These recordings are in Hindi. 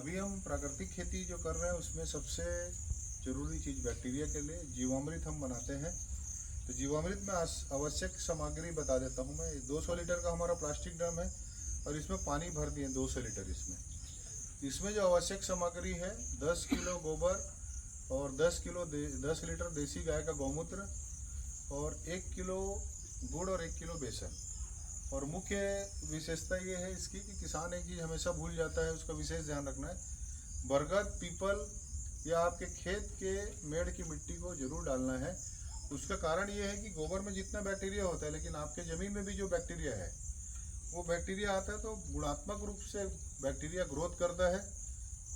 अभी हम प्राकृतिक खेती जो कर रहे हैं उसमें सबसे ज़रूरी चीज़ बैक्टीरिया के लिए जीवामृत हम बनाते हैं। तो जीवामृत में आवश्यक सामग्री बता देता हूँ मैं। 200 लीटर का हमारा प्लास्टिक ड्रम है और इसमें पानी भर दिए 200 लीटर। इसमें जो आवश्यक सामग्री है 10 किलो गोबर और 10 लीटर देसी गाय का गौमूत्र और 1 किलो गुड़ और 1 किलो बेसन। और मुख्य विशेषता ये है इसकी कि किसान एक चीज़ हमेशा भूल जाता है, उसका विशेष ध्यान रखना है। बरगद, पीपल या आपके खेत के मेड़ की मिट्टी को जरूर डालना है। उसका कारण ये है कि गोबर में जितना बैक्टीरिया होता है, लेकिन आपके ज़मीन में भी जो बैक्टीरिया है वो बैक्टीरिया आता है तो गुणात्मक रूप से बैक्टीरिया ग्रोथ करता है।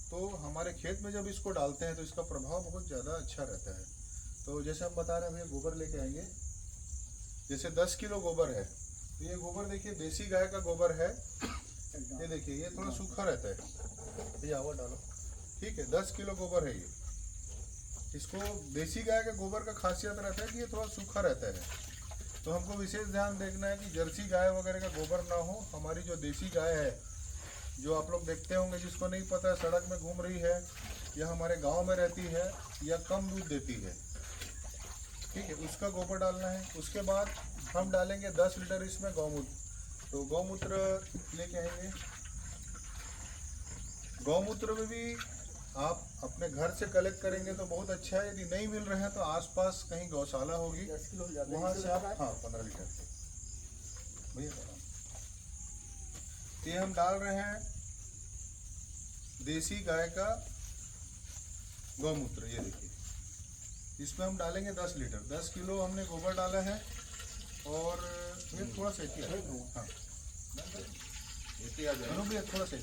तो हमारे खेत में जब इसको डालते हैं तो इसका प्रभाव बहुत ज़्यादा अच्छा रहता है। तो जैसे हम बता रहे हैं, भैया गोबर लेके आएंगे। जैसे 10 किलो गोबर है तो ये गोबर देखिए देसी गाय का गोबर है। ये देखिए ये थोड़ा सूखा रहता है, ये आवा डालो, ठीक है। 10 किलो गोबर है ये। इसको देसी गाय के गोबर का खासियत रहता है कि ये थोड़ा सूखा रहता है। तो हमको विशेष ध्यान देखना है कि जर्सी गाय वगैरह का गोबर ना हो। हमारी जो देसी गाय है, जो आप लोग देखते होंगे, जिसको नहीं पता, सड़क में घूम रही है या हमारे गांव में रहती है या कम दूध देती है, ठीक है, उसका गोबर डालना है। उसके बाद हम डालेंगे 10 लीटर इसमें गौमूत्र। तो गौमूत्र लेके आएंगे। गौमूत्र में भी आप अपने घर से कलेक्ट करेंगे तो बहुत अच्छा है। यदि नहीं मिल रहे हैं तो आसपास कहीं गौशाला होगी, वहाँ से आप, हाँ 15 लीटर भैया। ये हम डाल रहे हैं देसी गाय का गौमूत्र। ये देखिए इसमें हम डालेंगे 10 लीटर। 10 किलो हमने गोबर डाला है और ये थोड़ा सा हाँ भैया थोड़ा सा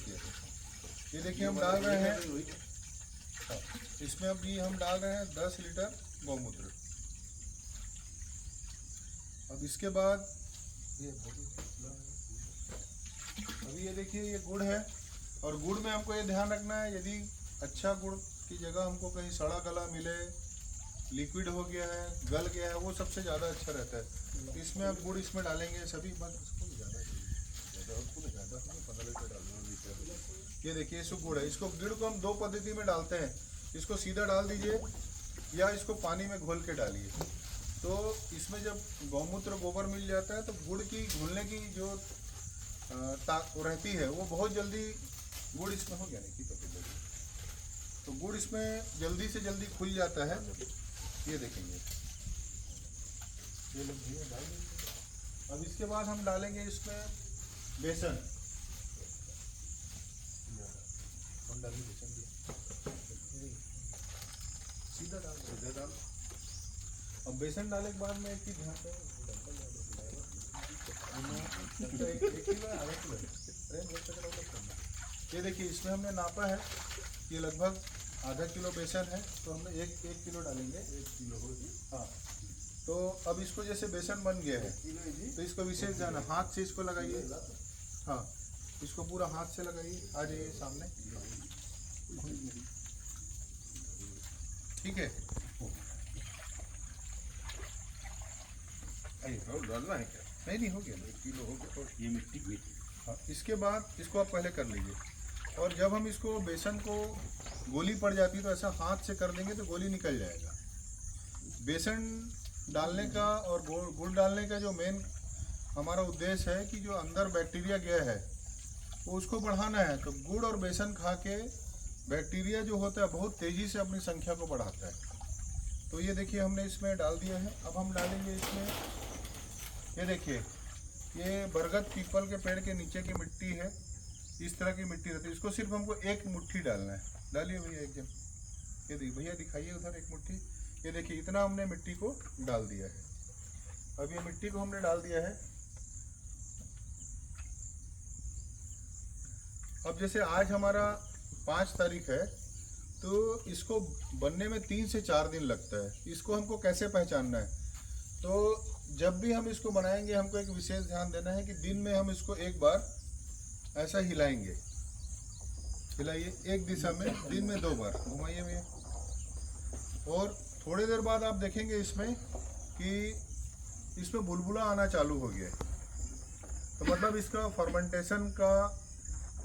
ये देखिए हम डाल रहे हैं। इसमें अभी हम डाल रहे हैं 10 लीटर गौमूत्र। अब इसके बाद अभी ये देखिए ये गुड़ है और गुड़ में हमको ये ध्यान रखना है, यदि अच्छा गुड़ की जगह हमको कहीं सड़ा गला मिले, लिक्विड हो गया है, गल गया है, वो सबसे ज़्यादा अच्छा रहता है। इसमें आप गुड़ इसमें डालेंगे सभी, ये देखिए इसको गुड़ है। इसको गुड़ को हम 2 पद्धति में डालते हैं। इसको सीधा डाल दीजिए या इसको पानी में घोल के डालिए। तो इसमें जब गौमूत्र गोबर मिल जाता है तो गुड़ की घुलने की जो रहती है वो बहुत जल्दी, गुड़ इसमें हो गया नहीं तो गुड़ इसमें जल्दी से जल्दी खुल जाता है। ये देखेंगे अब इसके बाद हम डालेंगे इसमें बेसन। सीधा डाल। अब बेसन डालने के बाद में एक चीज ध्यान ये देखिए इसमें हमने नापा है, ये लगभग आधा किलो बेसन है तो हमने एक किलो डालेंगे। 1 किलो हो, हाँ। तो अब इसको जैसे बेसन बन गया है तो इसको विशेष ध्यान, हाथ से इसको लगाइए। हाँ, इसको पूरा हाथ से लगाइए। आ जाइए सामने, ठीक है। डालना है क्या? नहीं हो गया, 1 किलो हो गया और ये मिट्टी हुई थी। हाँ, इसके बाद इसको आप पहले कर लीजिए और जब हम इसको बेसन को गोली पड़ जाती है तो ऐसा हाथ से कर देंगे तो गोली निकल जाएगा। बेसन डालने का और गुड़ डालने का जो मेन हमारा उद्देश्य है कि जो अंदर बैक्टीरिया गया है वो उसको बढ़ाना है। तो गुड़ और बेसन खा के बैक्टीरिया जो होता है बहुत तेज़ी से अपनी संख्या को बढ़ाता है। तो ये देखिए हमने इसमें डाल दिया है। अब हम डालेंगे इसमें, ये देखिए ये बरगद पीपल के पेड़ के नीचे की मिट्टी है, इस तरह की मिट्टी रहती है। इसको सिर्फ हमको 1 मुट्ठी डालना है। डालिए भैया एकदम, ये देखिए भैया दिखाइए उधर 1 मुट्ठी। ये देखिए इतना हमने मिट्टी को डाल दिया है। अब ये मिट्टी को हमने डाल दिया है। अब जैसे आज हमारा 5 तारीख है तो इसको बनने में 3 से 4 दिन लगता है। इसको हमको कैसे पहचानना है? तो जब भी हम इसको बनाएंगे हमको एक विशेष ध्यान देना है कि दिन में हम इसको एक बार ऐसा हिलाएंगे। हिलाइए एक दिशा में, दिन में 2 बार घुमाइए भैया। और थोड़ी देर बाद आप देखेंगे इसमें कि इसमें बुलबुला आना चालू हो गया है। तो मतलब इसका फर्मेंटेशन का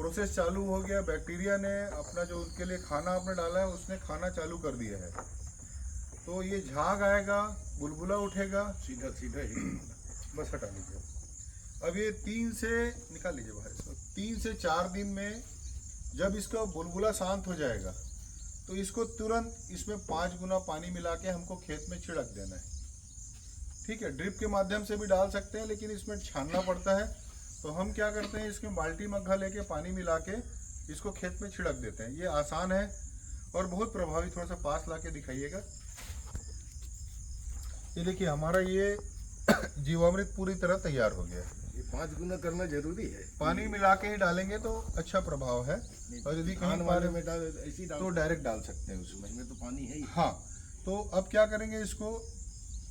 प्रोसेस चालू हो गया, बैक्टीरिया ने अपना जो उसके लिए खाना आपने डाला है उसने खाना चालू कर दिया है। तो ये झाग आएगा, बुलबुला उठेगा, सीधा सीधा ही बस हटा लीजिए। अब ये 3 से निकाल लीजिए बाहर इसको। 3 से 4 दिन में जब इसका बुलबुला शांत हो जाएगा तो इसको तुरंत इसमें 5 गुना पानी मिला के हमको खेत में छिड़क देना है। ठीक है, ड्रिप के माध्यम से भी डाल सकते हैं, लेकिन इसमें छानना पड़ता है। तो हम क्या करते हैं, इसमें बाल्टी मग्घा लेके पानी मिला के इसको खेत में छिड़क देते हैं। ये आसान है और बहुत प्रभावी। थोड़ा सा पास ला के दिखाइएगा। ये देखिए हमारा ये जीवामृत पूरी तरह तैयार हो गया है। ये 5 गुना करना जरूरी है। पानी मिला के ही डालेंगे तो अच्छा प्रभाव है, और यदि खान कहीं वाले में डाल ऐसी डाल तो डायरेक्ट डाल सकते हैं उसमें। उसमें तो पानी है ही। हाँ, तो अब क्या करेंगे,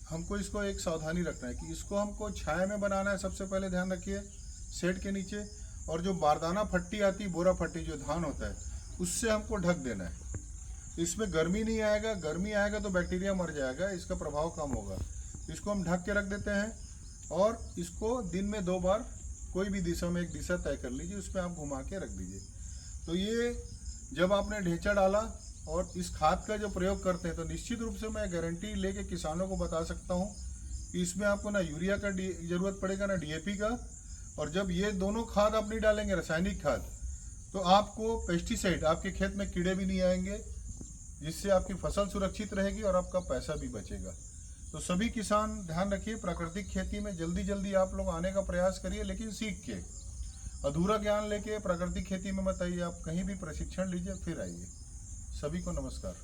हमको इसको एक सावधानी रखना है कि इसको हमको छाया में बनाना है। सबसे पहले ध्यान रखिए, शेड के नीचे। और जो बारदाना फट्टी आती, बोरा फट्टी जो धान होता है, उससे हमको ढक देना है। इसमें गर्मी नहीं आएगा, गर्मी आएगा तो बैक्टीरिया मर जाएगा, इसका प्रभाव कम होगा। इसको हम ढक के रख देते हैं और इसको दिन में 2 बार कोई भी दिशा में एक दिशा तय कर लीजिए, उसमें आप घुमा के रख दीजिए। तो ये जब आपने ढेंचा डाला और इस खाद का जो प्रयोग करते हैं तो निश्चित रूप से मैं गारंटी लेके किसानों को बता सकता हूँ कि इसमें आपको ना यूरिया का जरूरत पड़ेगा ना डीएपी का। और जब ये दोनों खाद आप नहीं डालेंगे, रासायनिक खाद, तो आपको पेस्टिसाइड, आपके खेत में कीड़े भी नहीं आएंगे, जिससे आपकी फसल सुरक्षित रहेगी और आपका पैसा भी बचेगा। तो सभी किसान ध्यान रखिए, प्राकृतिक खेती में जल्दी जल्दी आप लोग आने का प्रयास करिए, लेकिन सीख के। अधूरा ज्ञान लेके प्राकृतिक खेती में मत आइए, आप कहीं भी प्रशिक्षण लीजिए फिर आइए। सभी को नमस्कार।